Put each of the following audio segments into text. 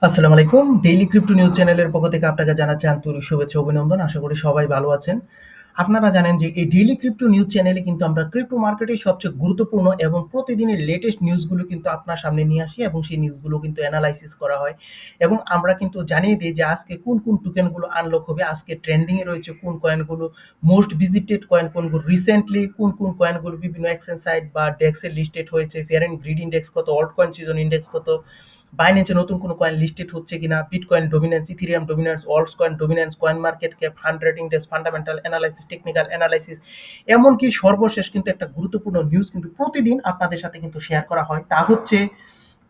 আসসালামু আলাইকুম। Daily crypto news চ্যানেলের পক্ষ থেকে আপনাকে জানাচ্ছি আন্তরিক শুভেচ্ছা ও অভিনন্দন। আশা করি সবাই ভালো আছেন। আপনারা জানেন যে এই ডেইলি ক্রিপ্টো নিউজ চ্যানেলে কিন্তু আমরা ক্রিপ্টো মার্কেটের সবচেয়ে গুরুত্বপূর্ণ এবং প্রতিদিনের লেটেস্ট নিউজগুলো কিন্তু আপনার সামনে নিয়ে আসি এবং সেই নিউজগুলো কিন্তু এনালাইসিস করা হয়। এবং আমরা কিন্তু জানিয়ে দিই যে আজকে কোন টোকেনগুলো আনলক হবে, আজকে ট্রেন্ডিং এ রয়েছে কোন কয়েনগুলো, মোস্ট ভিজিটেড কয়েন কোনগুলো, রিসেন্টলি কোন কয়েনগুলো বিভিন্ন এক্সচেঞ্জ সাইট বা ডেক্স এ লিস্টেড হয়েছে, ফেয়ার এন্ড গ্রিড ইনডেক্স কত, অল্ট কয়েন সিজন ইনডেক্স কত, বাইন্যান্সে নতুন কোনো কয়েন লিস্টেড হচ্ছে কিনা, bitcoin dominance, Ethereum dominance, alts coin dominance, coin market cap, 100 index, fundamental analysis, technical analysis, এমনকি সর্বশেষ কিন্তু একটা গুরুত্বপূর্ণ নিউজ কিন্তু প্রতিদিন আপনাদের সাথে কিন্তু শেয়ার করা হয়। তা হচ্ছে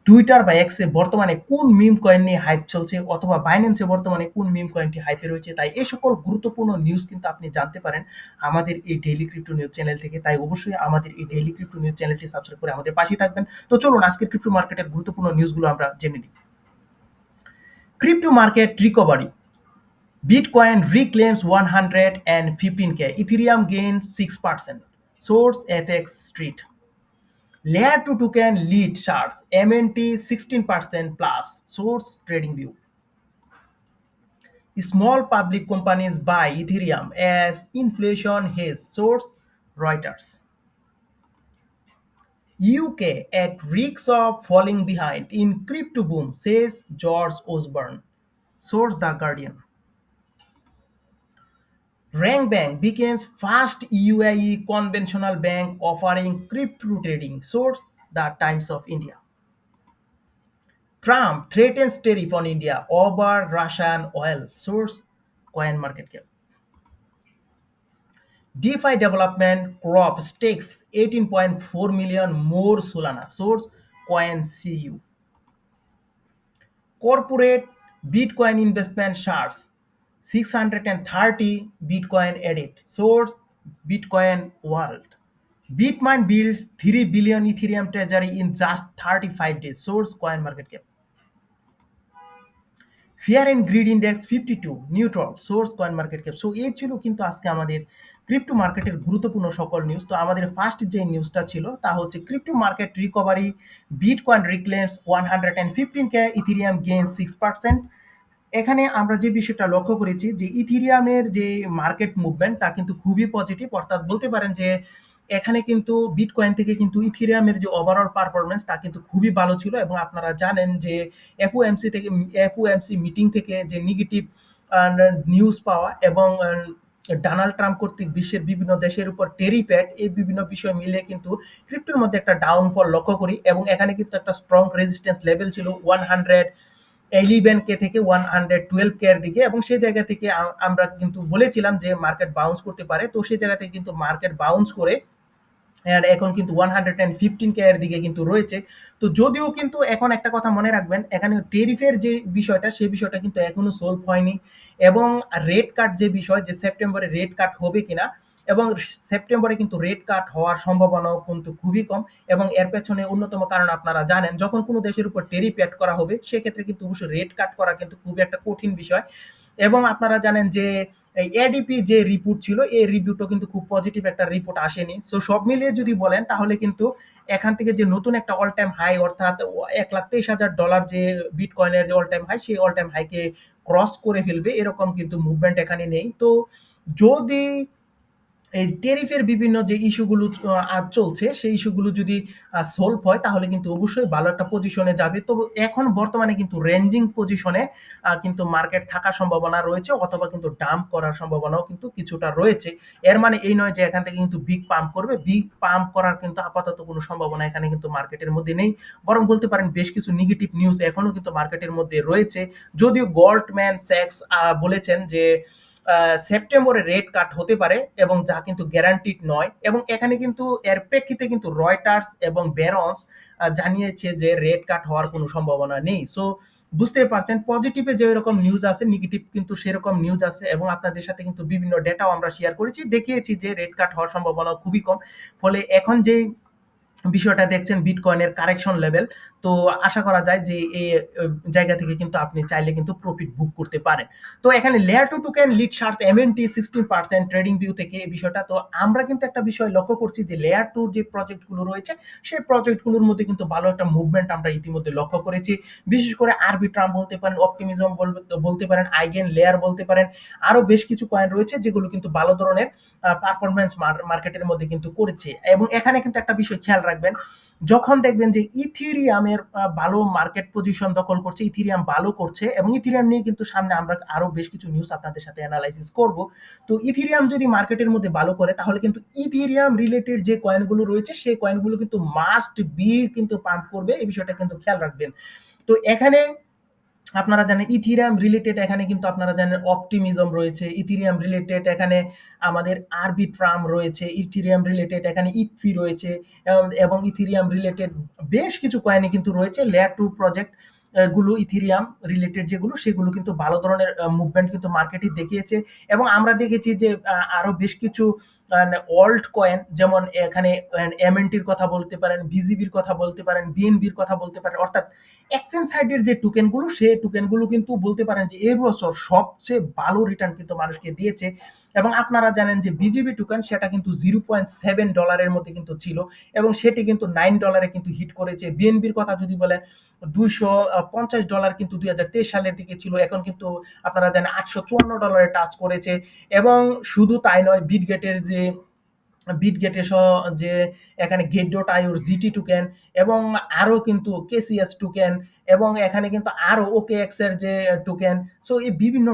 টুইটার বা এক্সে বর্তমানে কোন মিম কয়েন নিয়ে হাইপ চলছে অথবা বাইন্যান্সে বর্তমানে কোন মিম কয়েনটি হাইপে রয়েছে। তাই এই সকল গুরুত্বপূর্ণ নিউজ কিন্তু আপনি জানতে পারেন আমাদের এই ডেইলি ক্রিপ্টো নিউজ চ্যানেল থেকে। তাই অবশ্যই আমাদের এই ডেইলি ক্রিপ্টো নিউজ চ্যানেলটি সাবস্ক্রাইব করে আমাদের পাশেই থাকবেন। তো চলুন আজকের ক্রিপ্টো মার্কেটের গুরুত্বপূর্ণ নিউজগুলো আমরা জেনে নিই। Crypto market recovery. Bitcoin reclaims 115K. Ethereum gains 6%. Source FX Street. Layer 2 token lead charts. MNT 16% plus. Source TradingView. Small public companies buy Ethereum as inflation hedge. Source Reuters. UK at risk of falling behind in crypto boom, says George Osborne. Source The Guardian. Rank Bank becomes first UAE conventional bank offering crypto trading. Source The Times of India. Trump threatens tariff on India over Russian oil. Source CoinMarketCap. DeFi development crop stakes 18.4 million more Solana. Source CoinCU. Corporate Bitcoin investment shares 630 Bitcoin added. Source Bitcoin World. Bitmain builds 3 billion Ethereum treasury in just 35 days. Source CoinMarketCap. Fear and greed index 52 neutral. Source CoinMarketCap। So এই ছিল কিন্তু আজকে আমাদের crypto মার্কেটের গুরুত্বপূর্ণ সকল news. তো আমাদের ফার্স্ট যে নিউজটা ছিল তা হচ্ছে crypto market recovery, bitcoin reclaims 115K, Ethereum gains 6%। এখানে আমরা যে বিষয়টা লক্ষ্য করেছি যে ইথেরিয়ামের যে মার্কেট মুভমেন্ট তা কিন্তু খুবই পজিটিভ, অর্থাৎ বলতে পারেন যে এখানে কিন্তু বিটকয়েন থেকে কিন্তু ইথেরিয়ামের যে ওভারঅল পারফরমেন্স তা কিন্তু খুবই ভালো ছিল। এবং আপনারা জানেন যে এফওএমসি মিটিং থেকে যে নেগেটিভ নিউজ পাওয়া এবং ডোনাল্ড ট্রাম্প কর্তৃক বিশ্বের বিভিন্ন দেশের উপর ট্যারিফ এড, এই বিভিন্ন বিষয় মিলে কিন্তু ক্রিপ্টোর মধ্যে একটা ডাউনফল লক্ষ্য করি। এবং এখানে কিন্তু একটা স্ট্রং রেজিস্ট্যান্স লেভেল ছিল 111K থেকে 112K এর দিকে, এবং সেই জায়গা থেকে আমরা কিন্তু বলেছিলাম যে মার্কেট বাউন্স করতে পারে। তো সেই জায়গা থেকে কিন্তু মার্কেট বাউন্স করে আর এখন কিন্তু 115K এর দিকে কিন্তু রয়েছে। তো যদিও কিন্তু এখন একটা কথা মনে রাখবেন, এখানে টেরিফের যে বিষয়টা সেই বিষয়টা কিন্তু এখনো সলভ হয়নি। এবং রেট কাট যে বিষয়, যে সেপ্টেম্বরে রেট কাট হবে কিনা, এবং সেপ্টেম্বরে কিন্তু রেট কাট হওয়ার সম্ভাবনাও কিন্তু খুবই কম। এবং এর পেছনে অন্যতম কারণ আপনারা জানেন, যখন কোনো দেশের উপর টেরিফ অ্যাড করা হবে সেক্ষেত্রে কিন্তু অবশ্যই রেট কাট করা কিন্তু খুবই একটা কঠিন বিষয়। এবং আপনারা জানেন যে এই এডিপি যে রিপোর্ট ছিল এই রিপোর্টও কিন্তু খুব পজিটিভ একটা রিপোর্ট আসেনি। সো সব মিলিয়ে যদি বলেন তাহলে কিন্তু এখান থেকে যে নতুন একটা অল টাইম হাই, অর্থাৎ $1,23,000 যে বিটকয়েনের যে অল টাইম হাই, সেই অল টাইম হাইকে ক্রস করে ফেলবে এরকম কিন্তু মুভমেন্ট এখানে নেই। তো যদি এই টেরিফের বিভিন্ন যে ইস্যুগুলো আজ চলছে সেই ইস্যুগুলো যদি সলভ হয় তাহলে কিন্তু অবশ্যই ভালো একটা পজিশনে যাবে। তো এখন বর্তমানে কিন্তু রেঞ্জিং পজিশনে কিন্তু মার্কেট থাকার সম্ভাবনা রয়েছে, অথবা কিন্তু ডাম্প করার সম্ভাবনাও কিন্তু কিছুটা রয়েছে। এর মানে এই নয় যে এখান থেকে কিন্তু বিগ পাম্প করবে। বিগ পাম্প করার কিন্তু আপাতত কোনো সম্ভাবনা এখানে কিন্তু মার্কেটের মধ্যে নেই। বরং বলতে পারেন বেশ কিছু নেগেটিভ নিউজ এখনো কিন্তু মার্কেটের মধ্যে রয়েছে। যদিও গোল্ডম্যান স্যাক্স বলেছেন যে সেপ্টেম্বরে রেট কাট হতে পারে, এবং যা কিন্তু গ্যারান্টিড নয়। এবং এখানে কিন্তু এর প্রেক্ষিতে কিন্তু রয়টার্স এবং বেরন্স জানিয়েছে যে রেট কাট হওয়ার কোনো সম্ভাবনা নেই। সো বুঝতে পারছেন পজিটিভে যে এরকম নিউজ আছে, নেগেটিভ কিন্তু সেরকম নিউজ আছে। এবং আপনাদের সাথে কিন্তু বিভিন্ন ডেটাও আমরা শেয়ার করেছি, দেখিয়েছি যে রেট কাট হওয়ার সম্ভাবনা খুবই কম। ফলে এখন যে বিষয়টা দেখছেন বিটকয়েনের কারেকশন লেভেল, তো আশা করা যায় যে এই জায়গা থেকে কিন্তু আপনি চাইলে কিন্তু প্রফিট বুক করতে পারেন। তো এখানে layer 2 token lead shorts MNT 16% TradingView থেকে এই বিষয়টা। তো আমরা কিন্তু একটা বিষয় লক্ষ্য করছি যে লেয়ার 2 যে প্রজেক্ট গুলো রয়েছে সেই প্রজেক্ট গুলোর মধ্যে কিন্তু ভালো একটা মুভমেন্ট আমরা ইতিমধ্যে লক্ষ্য করেছি। বিশেষ করে আরবিট্রাম বলতে পারেন, অপটিমিজম বলতে পারেন, আইগেন লেয়ার বলতে পারেন। আরো বেশ কিছু কয়েন রয়েছে যেগুলো কিন্তু ভালো ধরনের পারফরম্যান্স মার্কেটের মধ্যে কিন্তু করেছে। এবং এখানে কিন্তু একটা বিষয় খেয়াল রাখবেন, যখন দেখবেন যে ইথিরিয়ামের ভালো মার্কেট পজিশন দখল করছে, ইথিরিয়াম ভালো করছে, এবং ইথিরিয়াম নিয়ে কিন্তু সামনে আমরা আরো বেশ কিছু নিউজ আপনাদের সাথে অ্যানালাইসিস করব। তো ইথিরিয়াম যদি মার্কেটের মধ্যে ভালো করে তাহলে কিন্তু ইথিরিয়াম রিলেটেড যে কয়েনগুলো রয়েছে সেই কয়েনগুলো কিন্তু মাস্ট বি কিন্তু পাম্প করবে, এই বিষয়টা কিন্তু খেয়াল রাখবেন। তো এখানে আপনারা জানেন ইথিরিয়াম রিলেটেড, এখানে কিন্তু আপনারা জানেন অপটিমিজম রয়েছে, ইথিরিয়াম রিলেটেড এখানে আমাদের আরবিট্রাম রয়েছে, ইথিরিয়াম রিলেটেড এখানে ইথফি রয়েছে, এবং ইথিরিয়াম রিলেটেড বেশ কিছু কয়েনই কিন্তু রয়েছে। লেয়ার 2 প্রজেক্ট গুলো ইথিরিয়াম রিলেটেড যেগুলো সেগুলো কিন্তু ভালো ধরনের মুভমেন্ট কিন্তু মার্কেটে দেখিয়েছে। এবং আমরা দেখেছি যে আরো বেশ কিছু অল্ট কয়েন, যেমন এখানে এমএনটির কথা বলতে পারেন, বিজিবির কথা বলতে পারেন, বিএনবির কথা বলতে পারেন, অর্থাৎ এক্সচেঞ্জ সাইডের যে টোকেনগুলো সেই টোকেনগুলো কিন্তু বলতে পারেন যে এই বছর সবচেয়ে ভালো রিটার্ন কিন্তু মানুষকে দিয়েছে। এবং আপনারা জানেন যে বিজিবি টোকেন সেটা কিন্তু $0.7 মধ্যে কিন্তু ছিল, এবং সেটি কিন্তু $9 কিন্তু হিট করেছে। বিএনবির কথা যদি বলেন $250 কিন্তু 2023 সালের দিকে ছিল, এখন কিন্তু আপনারা জানেন $854 টাচ করেছে। এবং শুধু তাই নয়, বিটগেটের যে বিটগেটে সহ যে এখানে গেট ডট আইওর জিটি টোকেন, এবং আরো কিন্তু কেসিএস টোকেন, এবং এখানে কিন্তু আরো ওকেএক্স এর যে টোকেন। সো এই বিভিন্ন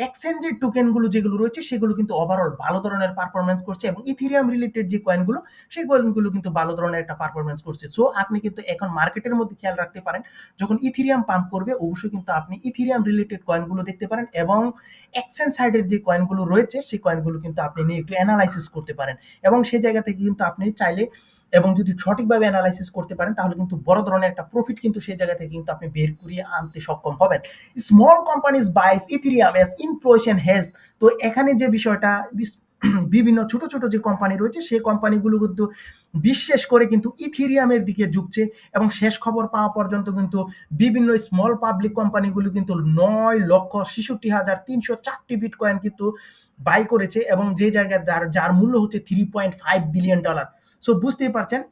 এক্সচেঞ্জের টোকেনগুলো যেগুলো রয়েছে সেগুলো কিন্তু ওভারঅল ভালো ধরনের পারফরমেন্স করছে, এবং ইথিরিয়াম রিলেটেড যে কয়েনগুলো সেই কয়েনগুলো কিন্তু ভালো ধরনের একটা পারফরমেন্স করছে। সো আপনি কিন্তু এখন মার্কেটের মধ্যে খেয়াল রাখতে পারেন, যখন ইথিরিয়াম পাম্প করবে অবশ্যই কিন্তু আপনি ইথিরিয়াম রিলেটেড কয়েনগুলো দেখতে পারেন, এবং এক্সচেঞ্জ সাইডের যে কয়েনগুলো রয়েছে সেই কয়েনগুলো কিন্তু আপনি নিয়ে একটু অ্যানালাইসিস করতে পারেন। এবং সেই জায়গা থেকে কিন্তু আপনি চাইলে এবং যদি সঠিকভাবে অ্যানালাইসিস করতে পারেন তাহলে কিন্তু বড় ধরনের একটা প্রফিট কিন্তু সেই জায়গা থেকে কিন্তু আপনি বের করিয়ে আনতে সক্ষম হবেন। Small companies buys Ethereum as inflation hedge. তো এখানে যে বিষয়টা, বিভিন্ন ছোট ছোট যে কোম্পানি রয়েছে সেই কোম্পানিগুলো কিন্তু বিশেষ করে কিন্তু ইথিরিয়ামের দিকে ঝুঁকছে, এবং শেষ খবর পাওয়া পর্যন্ত কিন্তু বিভিন্ন স্মল পাবলিক কোম্পানিগুলো কিন্তু 9,66,304টি বিটকয়েন কিন্তু বাই করেছে, এবং যে জায়গায় যার মূল্য হচ্ছে $3.5 বিলিয়ন। সো বুঝতেই পারছেন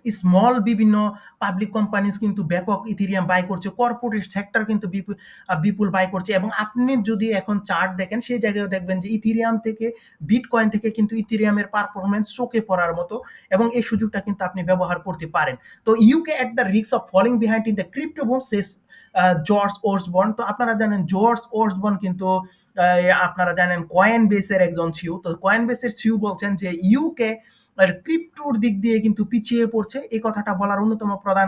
স্মল বিভিন্ন পাবলিক কোম্পানিজ কিন্তু ব্যাপক ইথিরিয়াম বাই করছে, কর্পোরেট সেক্টর কিন্তু বিপুল বাই করছে। এবং আপনি যদি এখন চার্ট দেখেন সেই জায়গায় দেখবেন যে ইথিরিয়াম থেকে বিটকয়েন থেকে কিন্তু ইথিরিয়ামের পারফরমেন্স চোখে পড়ার মতো, এবং এই সুযোগটা কিন্তু আপনি ব্যবহার করতে পারেন। তো UK at the risk of falling behind in the crypto boom says George Osborne. তো আপনারা জানেন জর্জ ওর্সবর্ন কিন্তু আপনারা জানেন কয়েন বেসের একজন সিইও। তো কয়েন বেসের সিইও বলছেন যে ইউকে ক্রিপ্টোর দিক দিয়ে কিন্তু পিছিয়ে পড়ছে। এই কথাটা বলার অন্যতম প্রধান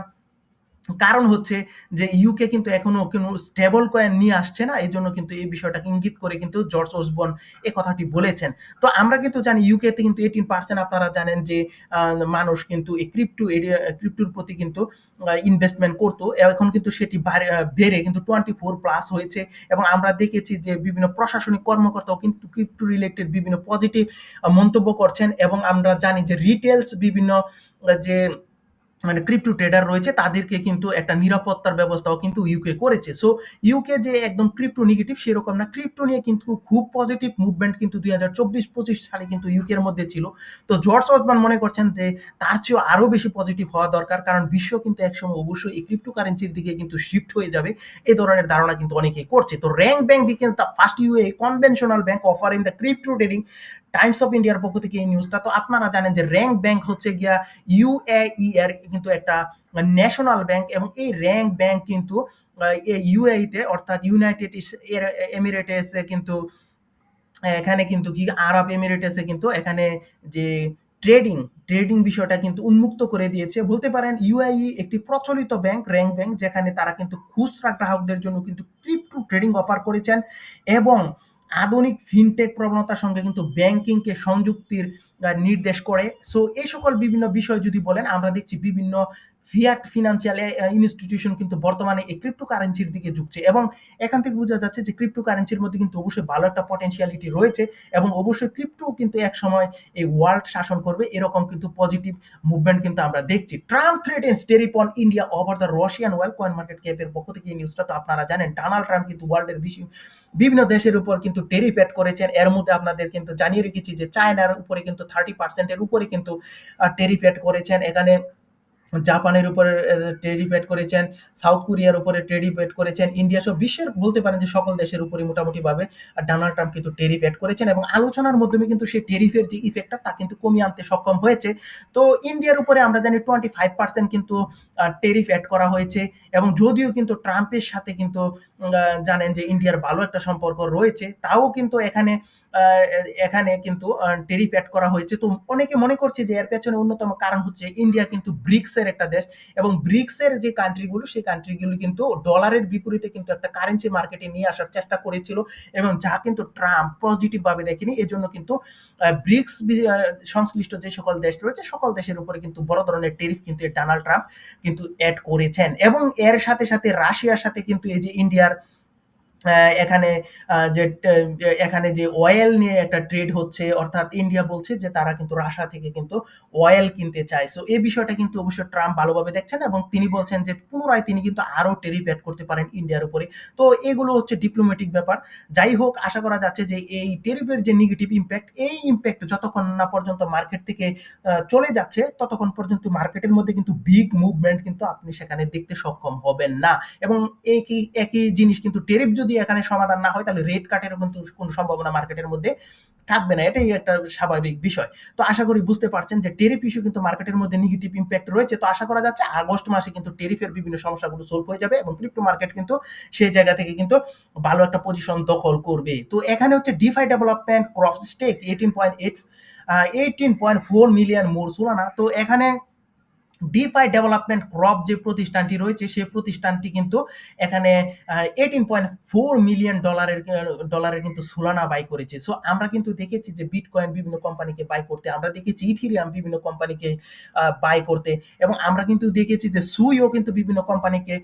কারণ হচ্ছে যে ইউকে কিন্তু এখনো কোনো স্টেবল কয়েন নিয়ে আসছে না, এই জন্য কিন্তু এই বিষয়টাকে ইঙ্গিত করে কিন্তু জর্জ ওসবর্ন এই কথাটি বলেছেন। তো আমরা কিন্তু জানি ইউকেতে কিন্তু 18% আপনারা জানেন যে মানুষ কিন্তু এই ক্রিপ্টোর প্রতি কিন্তু ইনভেস্টমেন্ট করতো, এখন কিন্তু সেটি বেড়ে কিন্তু 24+ হয়েছে। এবং আমরা দেখেছি যে বিভিন্ন প্রশাসনিক কর্মকর্তাও কিন্তু ক্রিপ্টো রিলেটেড বিভিন্ন পজিটিভ মন্তব্য করছেন, এবং আমরা জানি যে রিটেলস বিভিন্ন যে মানে ক্রিপ্টো ট্রেডার রয়েছে তাদেরকে কিন্তু একটা নিরাপত্তার ব্যবস্থাও কিন্তু ইউকে করেছে। সো ইউকে যে একদম ক্রিপ্টো নেগেটিভ সেরকম না, ক্রিপ্টো নিয়ে কিন্তু খুব পজিটিভ মুভমেন্ট কিন্তু 2024-25 সালে কিন্তু ইউকের মধ্যে ছিল। তো জর্জ ওসবর্ন মনে করছেন যে তার চেয়েও আরো বেশি পজিটিভ হওয়া দরকার, কারণ বিশ্ব কিন্তু একসময় অবশ্যই এই ক্রিপ্টো কারেন্সির দিকে কিন্তু শিফট হয়ে যাবে, এই ধরনের ধারণা কিন্তু অনেকেই করছে। তো RAK bank becomes the first UAE conventional bank offering the crypto trading, times of ইন্ডিয়ার পক্ষ থেকে এই নিউজটা। তো আপনারা জানেন যে র্যাঙ্ক ব্যাংক হচ্ছে গিয়া ইউএই এর কিন্তু একটা ন্যাশনাল ব্যাংক, এবং এই র্যাঙ্ক ব্যাংক কিন্তু ইউএইতে অর্থাৎ ইউনাইটেড এমিরেটসে কিন্তু এখানে কিন্তু কি আরব এমিরেটসে কিন্তু এখানে যে ট্রেডিং ট্রেডিং বিষয়টা কিন্তু উন্মুক্ত করে দিয়েছে। বলতে পারেন ইউএই একটি প্রচলিত ব্যাংক, র্যাঙ্ক ব্যাংক, যেখানে তারা কিন্তু খুচরা গ্রাহকদের জন্য কিন্তু ক্রিপ্টো ট্রেডিং অফার করেছেন, এবং আধুনিক ফিনটেক প্রবণতার সঙ্গে কিন্তু ব্যাংকিংকে সংযুক্তির নির্দেশ করে। সো এই সকল বিভিন্ন বিষয় যদি বলেন আমরা দেখছি বিভিন্ন ফিয়াট ফিনান্সিয়াল ইনস্টিটিউশন কিন্তু বর্তমানে এই ক্রিপ্টোকারেন্সির দিকে ঝুঁকছে, এবং এখান থেকে বোঝা যাচ্ছে যে ক্রিপ্টোকারেন্সির মধ্যে কিন্তু অবশ্যই ভালো একটা পটেনশিয়ালিটি রয়েছে, এবং অবশ্যই ক্রিপ্টো কিন্তু এক সময় এই ওয়ার্ল্ড শাসন করবে, এরকম কিন্তু পজিটিভ মুভমেন্ট কিন্তু আমরা দেখছি। Trump threatens tariff on India over the Russian oil, coin market ক্যাপের পক্ষ থেকে এই নিউজটা তো আপনারা জানেন। ডোনাল্ড ট্রাম্প কিন্তু ওয়ার্ল্ডের বিভিন্ন দেশের উপর কিন্তু টেরিফ এড করেছেন। এর মধ্যে আপনাদের কিন্তু জানিয়ে রেখেছি যে চায়নার উপরে কিন্তু 30% উপরে কিন্তু টেরিফ এড করেছেন। এখানে জাপানের উপরে টেরিফ এড করেছেন, সাউথ কোরিয়ার উপরে টেরিফ এড করেছেন, ইন্ডিয়া সহ বিশ্বের বলতে পারেন যে সকল দেশের উপরে মোটামুটিভাবে ডোনাল্ড ট্রাম্প কিন্তু টেরিফ এড করেছেন, এবং আলোচনার মাধ্যমে কিন্তু সেই টেরিফের যে ইফেক্টটা তা কিন্তু কমিয়ে আনতে সক্ষম হয়েছে। তো ইন্ডিয়ার উপরে আমরা জানি 25% কিন্তু টেরিফ এড করা হয়েছে, এবং যদিও কিন্তু ট্রাম্পের সাথে কিন্তু জানেন যে ইন্ডিয়ার ভালো একটা সম্পর্ক রয়েছে, তাও কিন্তু এখানে কিন্তু টেরিফ এড করা হয়েছে। তো অনেকে মনে করছে যে এর পেছনে অন্যতম কারণ হচ্ছে ইন্ডিয়া কিন্তু ব্রিক্সের একটা দেশ, এবং ব্রিক্সের যে কান্ট্রিগুলো সেই কান্ট্রিগুলো কিন্তু ডলারের বিপরীতে কিন্তু একটা কারেন্সি মার্কেটে নিয়ে আসার চেষ্টা করেছিল, এবং যা কিন্তু ট্রাম্প পজিটিভ ভাবে দেখেনি। এজন্য কিন্তু ব্রিক্স সংশ্লিষ্ট যে সকল দেশ রয়েছে সকল দেশের উপরে কিন্তু বড় ধরনের টেরিফ কিন্তু ডোনাল্ড ট্রাম্প কিন্তু অ্যাড করেছেন, এবং এর সাথে সাথে রাশিয়ার সাথে কিন্তু এই যে ইন্ডিয়ার এখানে যে এখানে যে অয়েল নিয়ে একটা ট্রেড হচ্ছে, অর্থাৎ ইন্ডিয়া বলছে যে তারা কিন্তু রাশিয়া থেকে কিন্তু অয়েল কিনতে চায়। সো এই বিষয়টা কিন্তু অবশ্যই ট্রাম্প ভালোভাবে দেখছেন, এবং তিনি বলছেন যে পুনরায় তিনি কিন্তু আরো টেরিফ এড করতে পারেন ইন্ডিয়ার উপরে। তো এগুলো হচ্ছে ডিপ্লোম্যাটিক ব্যাপার। যাই হোক, আশা করা যাচ্ছে যে এই টেরিফের যে নেগেটিভ ইম্প্যাক্ট, এই ইম্প্যাক্ট যতক্ষণ না পর্যন্ত মার্কেট থেকে চলে যাচ্ছে ততক্ষণ পর্যন্ত মার্কেটের মধ্যে কিন্তু বিগ মুভমেন্ট কিন্তু আপনি সেখানে দেখতে সক্ষম হবেন না। এবং একই একই জিনিস কিন্তু টেরিফ যদি এখানে সমাধান না হয় তাহলে রেট কাটেরও কিন্তু কোনো সম্ভাবনা মার্কেটের মধ্যে থাকবে না, এটাই একটা স্বাভাবিক বিষয়। তো আশা করি বুঝতে পারছেন যে টেরিফ ইস্যু কিন্তু মার্কেটের মধ্যে নেগেটিভ ইম্প্যাক্ট রয়েছে। তো আশা করা যাচ্ছে আগস্ট মাসে কিন্তু টেরিফের বিভিন্ন সমস্যাগুলো সলভ হয়ে যাবে, এবং ক্রিপ্টো মার্কেট কিন্তু সেই জায়গা থেকে কিন্তু ভালো একটা পজিশন দখল করবে। তো এখানে হচ্ছে DeFi development corp stake 18.4 million more Solana. তো এখানে ডিফাই ডেভেলপমেন্ট ক্রপ যে প্রতিষ্ঠানটি রয়েছে সেই প্রতিষ্ঠানটি কিন্তু এখানে 18.4 মিলিয়ন ডলারের কিন্তু সোলানা বাই করেছে। সো আমরা কিন্তু দেখেছি যে বিটকয়েন বিভিন্ন কোম্পানিকে বাই করতে, আমরা দেখেছি ইথিরিয়াম বিভিন্ন কোম্পানিকে বাই করতে, এবং আমরা কিন্তু দেখেছি যে সুইও কিন্তু বিভিন্ন কোম্পানিকে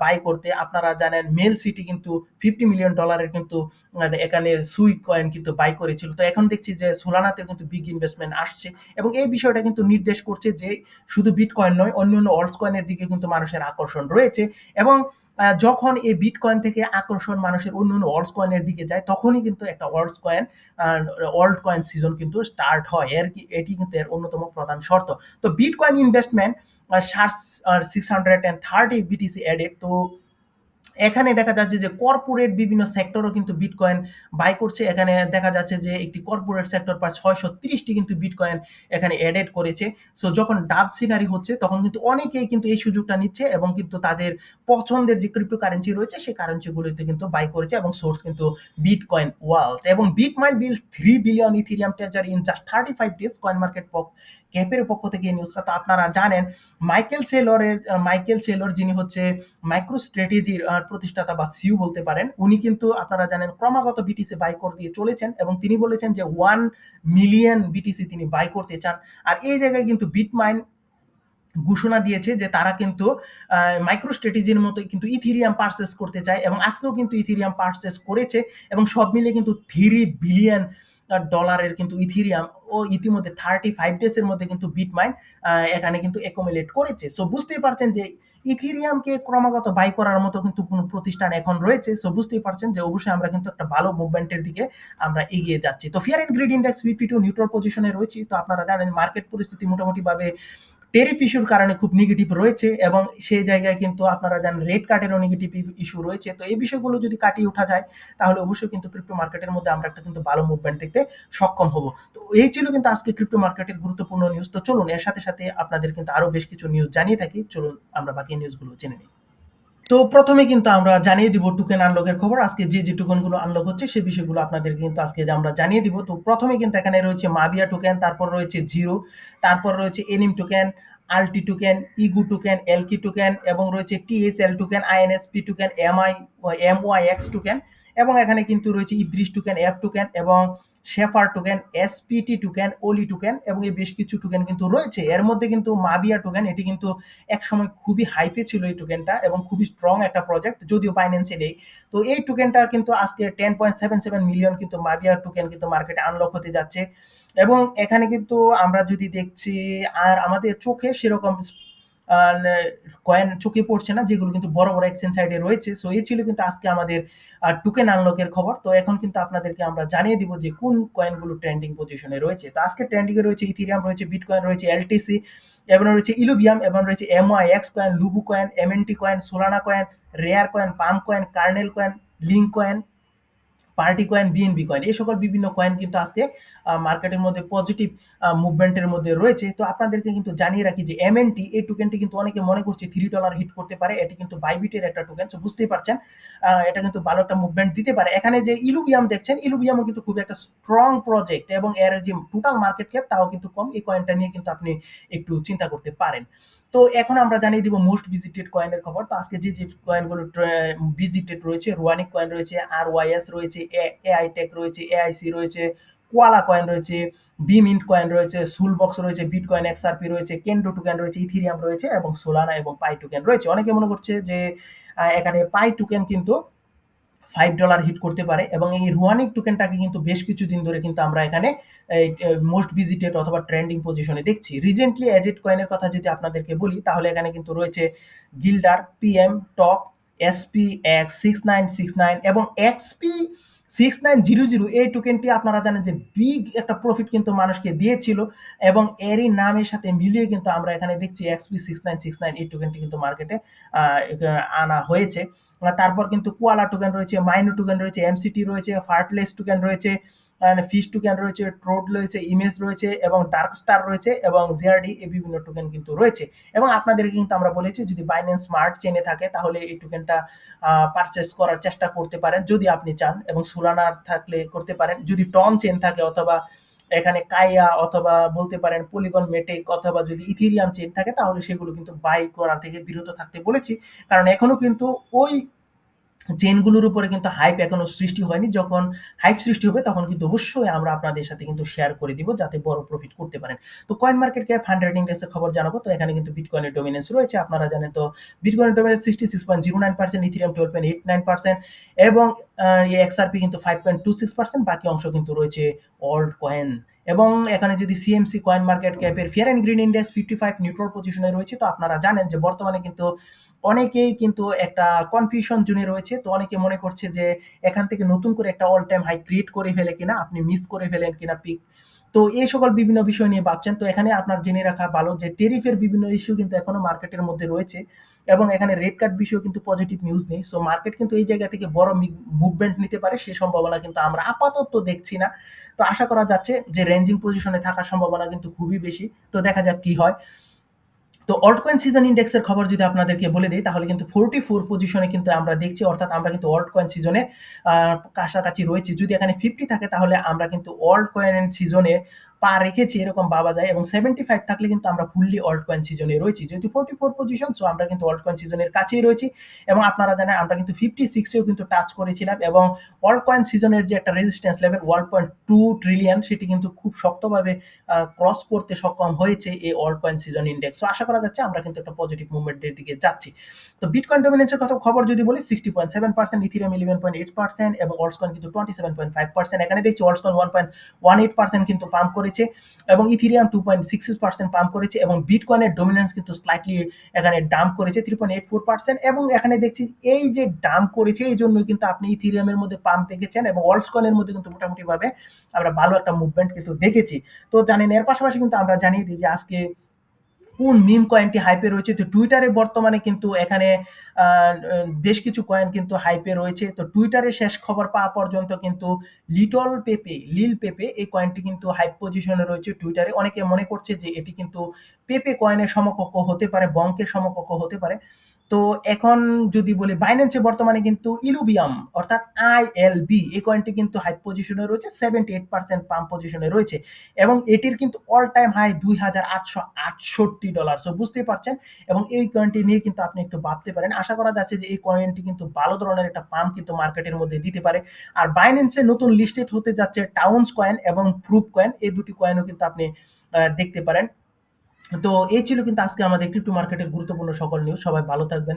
বাই করতে। আপনারা জানেন মেল সিটি কিন্তু $50 মিলিয়ন কিন্তু এখানে সুই কয়েন কিন্তু বাই করেছিল। তো এখন দেখছি যে সোলানাতেও কিন্তু বিগ ইনভেস্টমেন্ট আসছে, এবং এই বিষয়টা কিন্তু নির্দেশ করছে যে শুধু বিটকয়েন নয়, অন্যান্য অল্ট কয়েনের দিকে কিন্তু মানুষের আকর্ষণ রয়েছে, এবং যখন এই বিটকয়েন থেকে আকর্ষণ মানুষের অন্যান্য অল্ট কয়েনের দিকে যায় তখনই কিন্তু একটা অল্ট কয়েন সিজন কিন্তু স্টার্ট হয়। এটি কিন্তু এর অন্যতম প্রধান শর্ত। তো বিটকয়েন ইনভেস্টমেন্ট 630 বিটিসি এডেড। তো এখানে দেখা যাচ্ছে যে কর্পোরেট বিভিন্ন সেক্টরও কিন্তু বিটকয়েন বাই করছে। এখানে দেখা যাচ্ছে যে একটি কর্পোরেট সেক্টর প্রায় 630টি কিন্তু বিটকয়েন এখানে এডেড করেছে। সো যখন ডাব সিনারি হচ্ছে তখন কিন্তু অনেকেই কিন্তু এই সুযোগটা নিচ্ছে, এবং কিন্তু তাদের পছন্দের যে ক্রিপ্টোকারেন্সি রয়েছে সেই কারেন্সিগুলোতে কিন্তু বাই করেছে, এবং সোর্স কিন্তু বিটকয়েন ওয়ালেট। এবং BitMine build 3 billion Ethereum treasury in just 35 days, coin market ক্যাপের পক্ষ থেকে এই নিউজটা তো আপনারা জানেন। মাইকেল সেলর যিনি হচ্ছে মাইক্রো স্ট্র্যাটেজির প্রতিষ্ঠাতা বা সিইও বলতে পারেন, উনি কিন্তু আপনারা জানেন ক্রমাগত বিটিসি বাই করে দিয়ে চলেছেন, এবং তিনি বলেছেন যে 1 মিলিয়ন বিটিসি তিনি বাই করতে চান। আর এই জায়গায় কিন্তু বিটমাইন ঘোষণা দিয়েছে যে তারা কিন্তু মাইক্রো স্ট্র্যাটেজির মতো কিন্তু ইথেরিয়াম পারচেস করতে চায়, এবং আজকেও কিন্তু ইথেরিয়াম পারচেস করেছে, এবং সব মিলিয়ে কিন্তু 3 বিলিয়ন ডলারের কিন্তু ইথেরিয়াম ও ইতিমধ্যে 35 ডেজের মধ্যে কিন্তু বিটমাইন এখানে কিন্তু অ্যাকুমুলেট করেছে। সো বুঝতেই পারছেন যে ইথেরিয়ামকে ক্রমাগত বাই করার মতো কিন্তু কোনো প্রতিষ্ঠান এখন রয়েছে। সো বুঝতেই পারছেন যে অবশ্যই আমরা কিন্তু একটা ভালো মুভমেন্টের দিকে আমরা এগিয়ে যাচ্ছি। তো fear and greed index 52 neutral পজিশনে রয়েছে। তো আপনারা জানেন মার্কেট পরিস্থিতি মোটামুটিভাবে টেরিফ ইস্যুর কারণে খুব নেগেটিভ রয়েছে, এবং সেই জায়গায় কিন্তু আপনারা জানেন রেট কাটেরও নেগেটিভ ইস্যু রয়েছে। তো এই বিষয়গুলো যদি কাটিয়ে ওঠা যায় তাহলে অবশ্যই কিন্তু ক্রিপ্টো মার্কেটের মধ্যে আমরা একটা কিন্তু ভালো মুভমেন্ট দেখতে সক্ষম হব। তো এই ছিল কিন্তু আজকে ক্রিপ্টো মার্কেটের গুরুত্বপূর্ণ নিউজ। তো চলুন এর সাথে সাথে আপনাদের কিন্তু আরো বেশ কিছু নিউজ জানিয়ে থাকি, চলুন আমরা বাকি নিউজগুলো জেনে নিই। তো প্রথমে কিন্তু আমরা জানিয়ে দিব টোকেন আনলকের খবর। আজকে যে টোকেনগুলো আনলক হচ্ছে সেই বিষয়গুলো আপনাদের কিন্তু আজকে যে আমরা জানিয়ে দিব। তো প্রথমে কিন্তু এখানে রয়েছে মাবিয়া টোকেন, তারপর রয়েছে জিরো, তারপর রয়েছে এনিম টোকেন, আলটি টোকেন, ইগু টোকেন, এলকি টোকেন, এবং রয়েছে টিএসএল টোকেন, আইএনএসপি টোকেন, এমওয়াইএক্স টোকেন, এবং এখানে কিন্তু রয়েছে ইদ্রিস টোকেন, এফ টোকেন এবং শেফার টোকেন, এসপিটি টোকেন, ওলি টোকেন এবং এই বেশ কিছু টোকেন কিন্তু রয়েছে। এর মধ্যে কিন্তু মাবিয়া টোকেন, এটি কিন্তু একসময় খুবই হাইপে ছিল এই টোকেনটা এবং খুবই স্ট্রং একটা প্রজেক্ট, যদিও বাইন্যান্সে নেই। তো এই টোকেনটা কিন্তু আজকে 10.77 মিলিয়ন কিন্তু মাবিয়া টোকেন কিন্তু মার্কেটে আনলক হতে যাচ্ছে। এবং এখানে কিন্তু আমরা যদি দেখছি আর আমাদের চোখে সেরকম কয়েন চোখে পড়ছে না, যেগুলো কিন্তু বড় বড় এক্সচেঞ্জ সাইটে রয়েছে। সো এই ছিল কিন্তু আজকে আমাদের টোকেন আনলকের খবর। তো এখন কিন্তু আপনাদেরকে আমরা জানিয়ে দিব যে কোন কয়েনগুলো ট্রেন্ডিং পজিশনে রয়েছে। তো আজকে ট্রেন্ডিং এ রয়েছে ইথেরিয়াম, রয়েছে বিটকয়েন, রয়েছে এলটিসি, এবং রয়েছে ইলুবিয়াম, এবং রয়েছে এমওয়াইএক্স কয়েন, লুবু coin, MNT coin, Solana coin, rare coin, pump coin, kernel coin, link coin, party coin, BNB coin, এই সকল বিভিন্ন কয়েন কিন্তু আজকে মার্কেটের মধ্যে পজিটিভ মুভমেন্টের মধ্যে রয়েছে। তো আপনাদেরকে কিন্তু জানিয়ে রাখি যে এমএনটি এই টোকেনটি কিন্তু অনেকে মনে করছে $3 হিট করতে পারে। এটি কিন্তু বাইবিটের একটা টোকেন, তো বুঝতেই পারছেন এটা কিন্তু ভালো একটা মুভমেন্ট দিতে পারে। এখানে যে ইলুবিয়াম দেখছেন, ইলুবিয়ামও কিন্তু খুব একটা স্ট্রং প্রজেক্ট এবং এর যে টোটাল মার্কেট ক্যাপ তাও কিন্তু কম। এই কয়েনটা নিয়ে কিন্তু আপনি একটু চিন্তা করতে পারেন। তো এখন আমরা জানিয়ে দিব মোস্ট ভিজিটেড কয়েনের খবর। তো আজকে যে কয়েনগুলো ভিজিটেড রয়েছে, রুয়ানিক কয়েন রয়েছে, আরওয়াইএস রয়েছে, এআই টেক রয়েছে, এআইসি রয়েছে, কোয়ালা কয়েন রয়েছে, বিমিন্ট কয়েন রয়েছে, সুলবক্স রয়েছে, বিটকয়েন এক্সআরপি রয়েছে, কেন্ডো টোকেন রয়েছে, ইথিরিয়াম রয়েছে এবং সোলানা এবং পাই টোকেন রয়েছে। অনেকে মনে করছে যে এখানে পাই টোকেন কিন্তু $5 হিট করতে পারে এবং এই রুয়ানিক টোকেনটাকে কিন্তু বেশ কিছুদিন ধরে কিন্তু আমরা এখানে মোস্ট ভিজিটেড অথবা ট্রেন্ডিং পজিশনে দেখছি। রিসেন্টলি এডিট কয়েনের কথা যদি আপনাদেরকে বলি, তাহলে এখানে কিন্তু রয়েছে গিল্ডার, পিএম, টক, এসপি এক্স 6969 এবং এক্সপি 6900। এই টোকেনটি আপনারা জানেন যে বিগ একটা প্রফিট কিন্তু মানুষকে দিয়েছিল এবং এরই নামের সাথে মিলিয়ে কিন্তু আমরা এখানে দেখছি এক্সপি 6969 এই টোকেনটি কিন্তু মার্কেটে আনা হয়েছে। তারপর কিন্তু কোয়ালা টোকেন রয়েছে, মাইনো টোকেন রয়েছে, এমসিটি রয়েছে, ফার্টলেস টোকেন রয়েছে, ফিশ টোকেন রয়েছে, ট্রোড রয়েছে, ইমেজ রয়েছে এবং ডার্ক স্টার রয়েছে এবং জিআরডি, এই বিভিন্ন টোকেন কিন্তু রয়েছে। এবং আপনাদেরকে কিন্তু আমরা বলেছি যদি বাইন্যান্স স্মার্ট চেনে থাকে তাহলে এই টোকেনটা পারচেস করার চেষ্টা করতে পারেন যদি আপনি চান, এবং সোলানার থাকলে করতে পারেন। যদি টন চেন থাকে অথবা এখানে কাইয়া অথবা বলতে পারেন পলিগন মেটেক অথবা যদি ইথিরিয়াম চেন থাকে তাহলে সেগুলো কিন্তু বাই করা থেকে বিরত থাকতে বলেছি। কারণ এখনো কিন্তু ওই চেনগুলোর উপরে কিন্তু হাইপ এখনো সৃষ্টি হয়নি। যখন হাইপ সৃষ্টি হবে তখন কিন্তু অবশ্যই আমরা আপনাদের সাথে কিন্তু শেয়ার করে দিব যাতে বড় প্রফিট করতে পারেন। তো কয়েন মার্কেট ক্যাপ 100 ইন্ডেক্সের খবর জানাবো। তো এখানে কিন্তু বিটকয়েনের ডমিনেন্স রয়েছে। আপনারা জানেন তো বিটকয়েনের ডমিনেন্স 66.09%, ইথেরিয়াম 12.89% এবং এক্সআরপি কিন্তু 5.26%, বাকি অংশ কিন্তু রয়েছে অল্ট কয়েন। এবং এখানে যদি সিএমসি কয়েন মার্কেট ক্যাপের fear and greed index 55 neutral পজিশনে রয়েছে। তো আপনারা জানেন যে বর্তমানে কিন্তু অনেকেই কিন্তু একটা কনফিউশন জোনে রয়েছে। তো অনেকে মনে করছে যে এখান থেকে নতুন করে একটা অল টাইম হাই ক্রিয়েট করে ফেলে কিনা, আপনি মিস করে ফেলেন কিনা পিক। তো এই সকল বিভিন্ন বিষয় নিয়ে ভাবছেন। তো এখানে আপনার জেনে রাখা ভালো যে টেরিফের বিভিন্ন ইস্যু কিন্তু এখনো মার্কেটের মধ্যে রয়েছে এবং এখানে রেড কার্ড বিষয়ে কিন্তু পজিটিভ নিউজ নেই। সো মার্কেট কিন্তু এই জায়গা থেকে বড় মুভমেন্ট নিতে পারে, সে সম্ভাবনা কিন্তু আমরা আপাতত দেখছি না। তো আশা করা যাচ্ছে যে রেঞ্জিং পজিশনে থাকার সম্ভাবনা কিন্তু খুবই বেশি। তো দেখা যাক কি হয়। তো অল্টকয়েন সিজন ইন্ডেক্সের খবর যদি আপনাদেরকে বলে দিই তাহলে কিন্তু 44 পজিশনে কিন্তু আমরা দেখছি, অর্থাৎ আমরা কিন্তু অল্টকয়েন সিজনে কাছাকাছি রয়েছি। যদি এখানে 50 থাকে তাহলে আমরা কিন্তু অল্টকয়েন সিজনে পা রেখেছি এরকম ভাবা যায়, এবং 75 থাকলে কিন্তু আমরা ফুললি অল্টকয়েন সিজনে রয়েছি। যেহেতু 44 পজিশন, সো আমরা কিন্তু অল্টকয়েন সিজনের কাছেই রয়েছি। এবং আপনারা জানেন আমরা কিন্তু 56এও কিন্তু টাচ করেছিলাম এবং অল্টকয়েন সিজনের যে একটা রেজিস্ট্যান্স লেভেল 1.2 ট্রিলিয়ন সেটি কিন্তু খুব শক্তভাবে ক্রস করতে সক্ষম হয়েছে এই অল্টকয়েন সিজন ইন্ডেক্স। সো আশা করা যাচ্ছে আমরা কিন্তু একটা পজিটিভ মুভমেন্টের দিকে যাচ্ছি। তো বিটকয়েন ডমিনেন্সের কথা খবর যদি বলি 60.7%, ইথেরিয়াম 11.8% এবং অল্টকয়েন কিন্তু 27.5%। এখানে দেখছি অল্টকয়েন 1.18% কিন্তু পাম্প করেছে এবং ইথেরিয়াম 2.66% পাম্প করেছে এবং বিটকয়েনের ডমিনেন্স কিন্তু স্লাইটলি এখানে ডাম্প করেছে 3.84%। এবং এখানে দেখছি এই যে ডাম্প করেছে এই জন্য কিন্তু আপনি ইথেরিয়ামের মধ্যে পাম্প দেখেছেন এবং অল্টকয়েনের মধ্যে কিন্তু মোটামুটি ভাবে আমরা ভালো একটা মুভমেন্ট কিন্তু দেখেছি। তো জানেন এর পাশাপাশি কিন্তু আমরা জানিয়ে দিই যে আজকে কোন মিম কয়েনটি হাইপে রয়েছে। তো টুইটারে বর্তমানে কিন্তু এখানে বেশ কিছু কয়েন কিন্তু হাইপে রয়েছে। তো টুইটারে শেষ খবর পাওয়া পর্যন্ত কিন্তু লিল পেপে এই কয়েনটি কিন্তু হাইপ পজিশনে রয়েছে টুইটারে। অনেকে মনে করছে যে এটি কিন্তু পেপে কয়েনের সমকক্ষ হতে পারে, বঙ্কের সমকক্ষ হতে পারে। তো এখন যদি বলি বাইন্যান্সে বর্তমানে কিন্তু ইলুবিয়াম অর্থাৎ আইএলবি এই কয়েনটি কিন্তু হাই পজিশনে রয়েছে, 78% পাম্প পজিশনে রয়েছে এবং এটির কিন্তু অল টাইম হাই $2,868। সো বুঝতেই পারছেন, এবং এই কয়েনটি নিয়ে কিন্তু আপনি একটু ভাবতে পারেন। আশা করা যাচ্ছে যে এই কয়েনটি কিন্তু ভালো ধরনের একটা পাম্প কিন্তু মার্কেটের মধ্যে দিতে পারে। আর বাইন্যান্সে নতুন লিস্টেড হতে যাচ্ছে টাউন্স কয়েন এবং প্রুফ কয়েন, এই দুটি কয়েনও কিন্তু আপনি দেখতে পারেন। তো এই ছিল কিন্তু আজকে আমাদের ক্রিপ্টো মার্কেটের গুরুত্বপূর্ণ সকল নিউজ। সবাই ভালো থাকবেন।